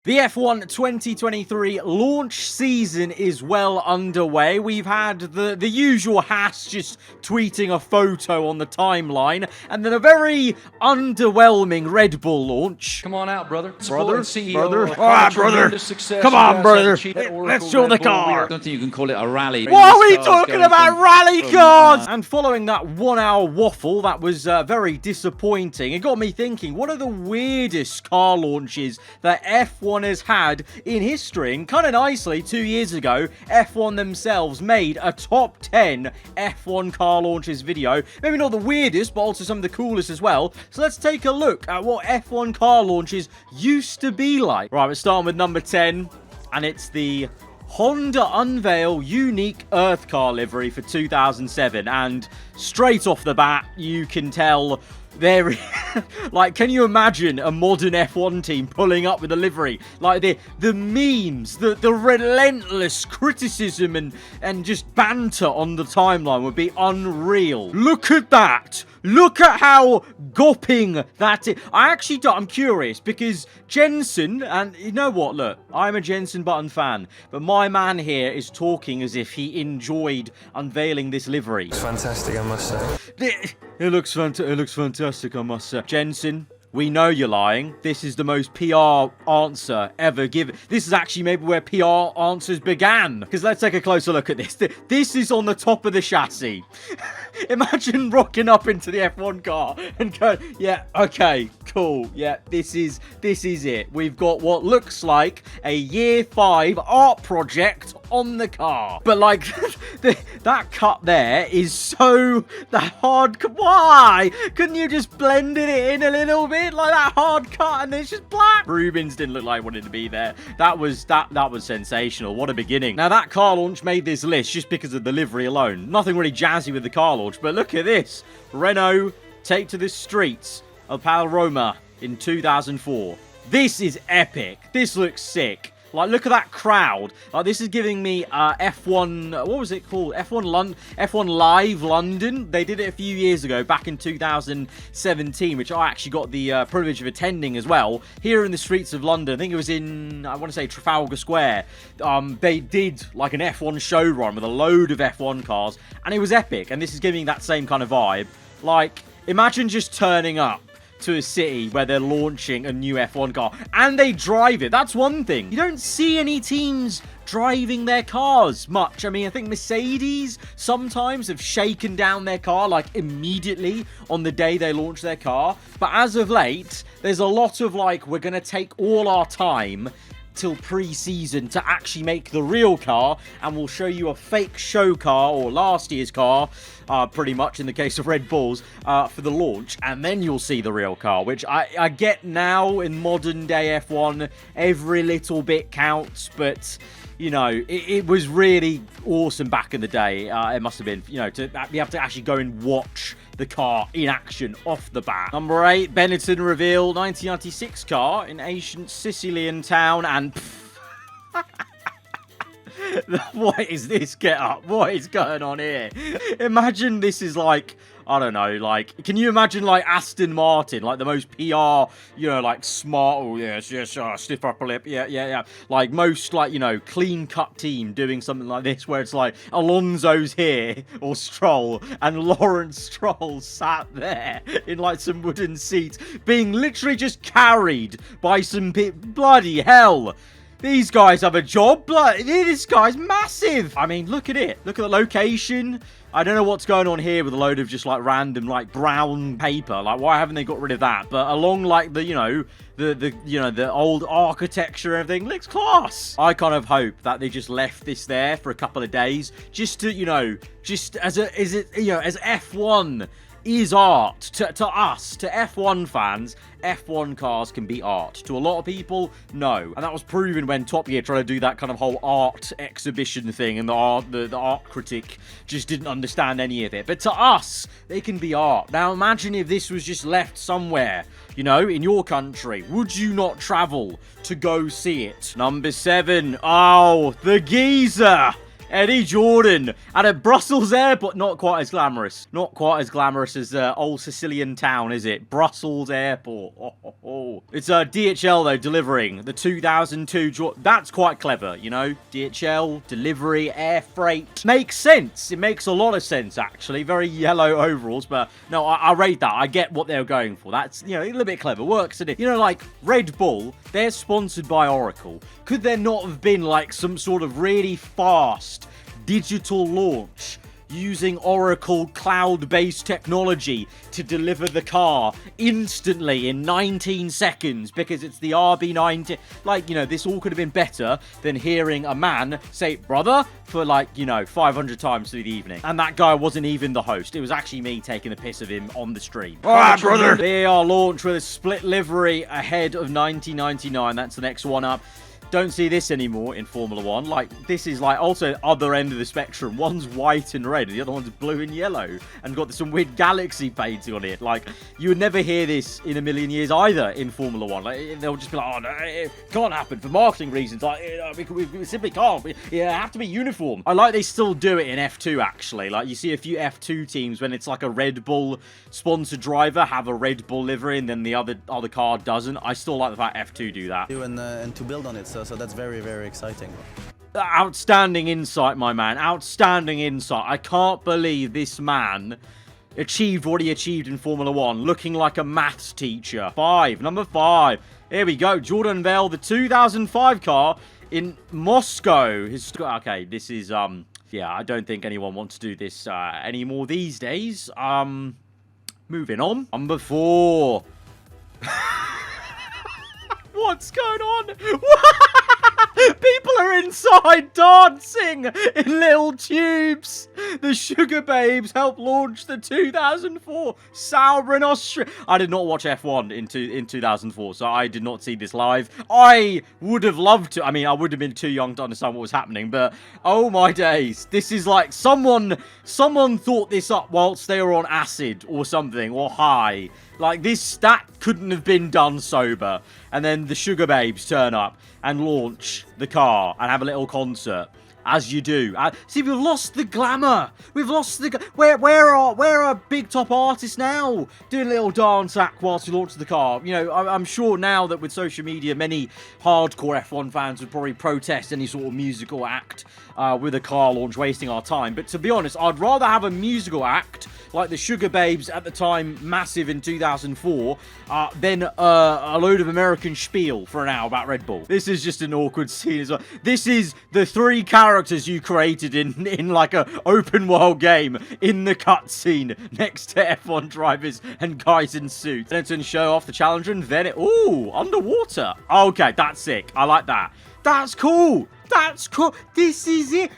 The F1 2023 launch season is well underway. We've had the usual Haas just tweeting a photo on the timeline, and then a very underwhelming Red Bull launch. Come on out, brother. Brother? CEO Brother? of All right, brother. tremendous success. Come You on, guys brother. have achieved at Let's Oracle show the Red Bull. car. I don't think you can call it a rally. Why are we This car's talking going about from- rally from, cars? And following that 1 hour waffle, that was very disappointing. It got me thinking, what are the weirdest car launches that F1 has had in history? And kind of nicely, 2 years ago, F1 themselves made a top 10 F1 car launches video. Maybe not the weirdest, but also some of the coolest as well. So let's take a look at what F1 car launches used to be like. Right, we're starting with number 10, and it's the Honda Unveil Unique Earth Car livery for 2007, and straight off the bat, you can tell there, like, can you imagine a modern F1 team pulling up with a livery? Like, the memes, the relentless criticism and just banter on the timeline would be unreal. Look at that! Look at how gopping that is. I'm curious, because Jensen, and you know what, look, I'm a Jensen Button fan, but my man here is talking as if he enjoyed unveiling this livery. It's fantastic, I must say. It looks fantastic, I must say. Jensen, we know you're lying. This is the most PR answer ever given. This is actually maybe where PR answers began. Because let's take a closer look at this. This is on the top of the chassis. Imagine rocking up into the F1 car and going, yeah, okay, cool. Yeah, this is it. We've got what looks like a year 5 art project on the car. But like, that cut there is so hard. Why? Couldn't you just blended it in a little bit? Like that hard cut and it's just black. Rubens didn't look like it wanted to be there. That was sensational. What a beginning. Now that car launch made this list just because of the livery alone. Nothing really jazzy with the car launch, but look at this. Renault take to the streets of Roma in 2004. This is epic. This looks sick. Like, look at that crowd. Like, this is giving me F1... What was it called? F1 Live London. They did it a few years ago, back in 2017, which I actually got the privilege of attending as well. Here in the streets of London. I think it was in, I want to say, Trafalgar Square. They did, like, an F1 show run with a load of F1 cars. And it was epic. And this is giving that same kind of vibe. Like, imagine just turning up to a city where they're launching a new F1 car and they drive it. That's one thing. You don't see any teams driving their cars much. I mean, I think Mercedes sometimes have shaken down their car like immediately on the day they launch their car. But as of late, there's a lot of like, we're going to take all our time till pre-season to actually make the real car, and we'll show you a fake show car or last year's car, pretty much in the case of Red Bulls, for the launch, and then you'll see the real car, which I get now in modern day F1. Every little bit counts, but you know, it was really awesome back in the day. It must have been, you know, to be able to actually go and watch the car in action off the bat. Number 8, Benetton reveal 1996 car in ancient Sicilian town, and what is this get up? What is going on here? Imagine this is like, I don't know, like, can you imagine like Aston Martin, like the most PR, you know, like smart, oh yes, stiff upper lip, yeah, like most, like, you know, clean cut team doing something like this where it's like Alonso's here, or Stroll, and Lawrence Stroll sat there in like some wooden seats being literally just carried by some bloody hell. These guys have a job. This guy's massive. I mean, look at it. Look at the location. I don't know what's going on here with a load of just like random like brown paper. Like, why haven't they got rid of that? But along like the, you know, the old architecture and everything looks class. I kind of hope that they just left this there for a couple of days just to, you know, just as F1 is art to us, to F1 fans. F1 cars can be art. To a lot of people, no. And that was proven when Top Gear tried to do that kind of whole art exhibition thing, and the art critic just didn't understand any of it. But to us, they can be art. Now imagine if this was just left somewhere, you know, in your country. Would you not travel to go see it? Number 7. Oh, the geezer Eddie Jordan at a Brussels airport. Not quite as glamorous. Not quite as glamorous as old Sicilian town, is it? Brussels airport. It's DHL, though, delivering the 2002... That's quite clever, you know? DHL, delivery, air freight. Makes sense. It makes a lot of sense, actually. Very yellow overalls, but no, I rate that. I get what they're going for. That's, you know, a little bit clever. Works, isn't it? You know, like Red Bull, they're sponsored by Oracle. Could there not have been, like, some sort of really fast digital launch using Oracle cloud-based technology to deliver the car instantly in 19 seconds because it's the RB19. Like, you know, this all could have been better than hearing a man say, brother, for like, you know, 500 times through the evening. And that guy wasn't even the host. It was actually me taking the piss of him on the stream. All right, brother. They are launched with a split livery ahead of 1999. That's the next one up. Don't see this anymore in Formula 1. Like, this is like also other end of the spectrum. One's white and red, and the other one's blue and yellow, and got some weird galaxy painting on it. Like, you would never hear this in a million years either in Formula 1. Like, they'll just be like, oh, no, it can't happen for marketing reasons. Like, we simply can't. You have to be uniform. I like they still do it in F2, actually. Like, you see a few F2 teams when it's like a Red Bull sponsored driver have a Red Bull livery, and then the other car doesn't. I still like the fact F2 do that. And to build on it, so that's very, very exciting. Outstanding insight, my man. Outstanding insight. I can't believe this man achieved what he achieved in Formula 1, looking like a maths teacher. Number 5. Here we go. Jordan unveiled the 2005 car in Moscow. Okay, this is, yeah, I don't think anyone wants to do this anymore these days. Moving on. Number 4. What's going on? People are inside dancing in little tubes. The Sugar Babes helped launch the 2004 Sauber in Austria. I did not watch F1 in 2004, so I did not see this live. I would have loved to. I mean, I would have been too young to understand what was happening, but oh my days. This is like someone thought this up whilst they were on acid or something, or high. Like, that couldn't have been done sober. And then the Sugar Babes turn up and launch the car and have a little concert. As you do. See, we've lost the glamour. We've lost the... Where are big top artists now? Doing a little dance act whilst we launch the car. You know, I'm sure now that with social media, many hardcore F1 fans would probably protest any sort of musical act with a car launch, wasting our time. But to be honest, I'd rather have a musical act like the Sugar Babes at the time, massive in 2004, than a load of American spiel for an hour about Red Bull. This is just an awkward scene as well. This is the 3 characters you created in like a open world game in the cutscene next to F1 drivers and guys in suits. Then show off the Challenger and then ooh, underwater. Okay, that's sick. I like that. That's cool. That's cool. This is it.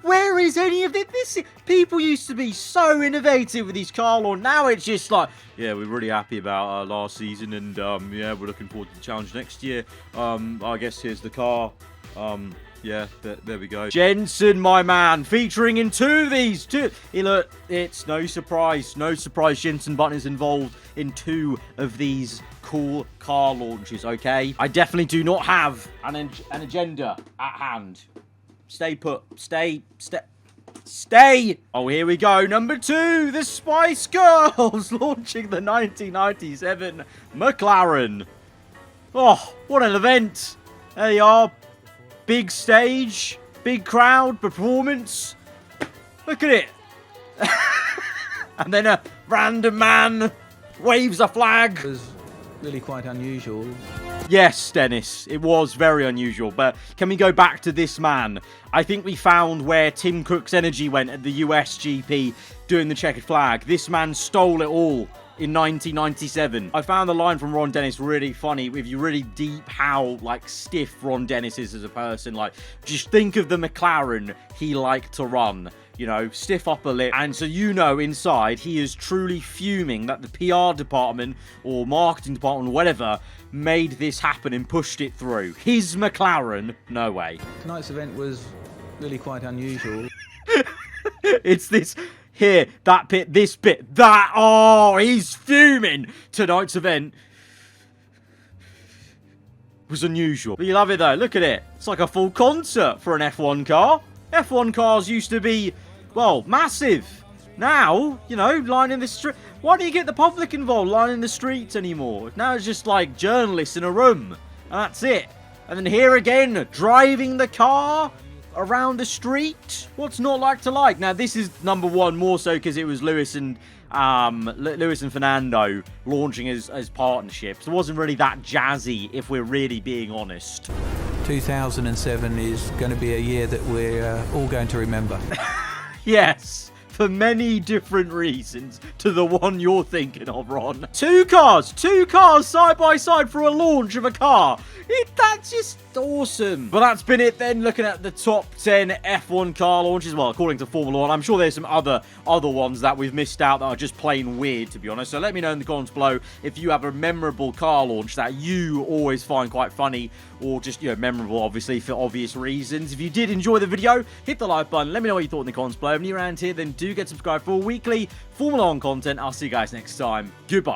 Where is any of this? People used to be so innovative with these car launch. Now it's just like, yeah, we're really happy about last season, and yeah, we're looking forward to the challenge next year. I guess here's the car. Yeah, there we go. Jensen, my man, featuring in 2 of these. Look, it's no surprise. No surprise Jensen Button is involved in 2 of these cool car launches, okay? I definitely do not have an agenda at hand. Stay put. Stay. Oh, here we go. Number 2, the Spice Girls launching the 1997 McLaren. Oh, what an event. There you are. Big stage, big crowd, performance. Look at it. And then a random man waves a flag. It was really quite unusual. Yes, Dennis, it was very unusual. But can we go back to this man? I think we found where Tim Cook's energy went at the US GP doing the checkered flag. This man stole it all in 1997. I found the line from Ron Dennis really funny. If you really deep how like stiff Ron Dennis is as a person, like just think of the McLaren he liked to run. You know, stiff upper lip. And so, you know, inside he is truly fuming that the PR department or marketing department or whatever made this happen and pushed it through. His McLaren, no way. Tonight's event was really quite unusual. It's this here, that bit, this bit, that. Oh, he's fuming. Tonight's event was unusual. But you love it though. Look at it. It's like a full concert for an F1 car. F1 cars used to be, well, massive. Now, you know, lining the street. Why do you get the public involved lining the streets anymore? Now it's just like journalists in a room. And that's it. And then here again, driving the car around the street. What's not like to like? Now, this is number one more so because it was Lewis and Fernando launching as partnerships. It wasn't really that jazzy, if we're really being honest. 2007 is going to be a year that we're all going to remember. Yes. For many different reasons to the one you're thinking of, Ron. Two cars side by side for a launch of a car. That's just awesome. But that's been it then, looking at the top 10 F1 car launches. Well, according to Formula 1, I'm sure there's some other ones that we've missed out that are just plain weird, to be honest. So let me know in the comments below if you have a memorable car launch that you always find quite funny, or just, you know, memorable, obviously, for obvious reasons. If you did enjoy the video, hit the like button. Let me know what you thought in the comments below. If you're around here, then do get subscribed for weekly Formula 1 content. I'll see you guys next time. Goodbye.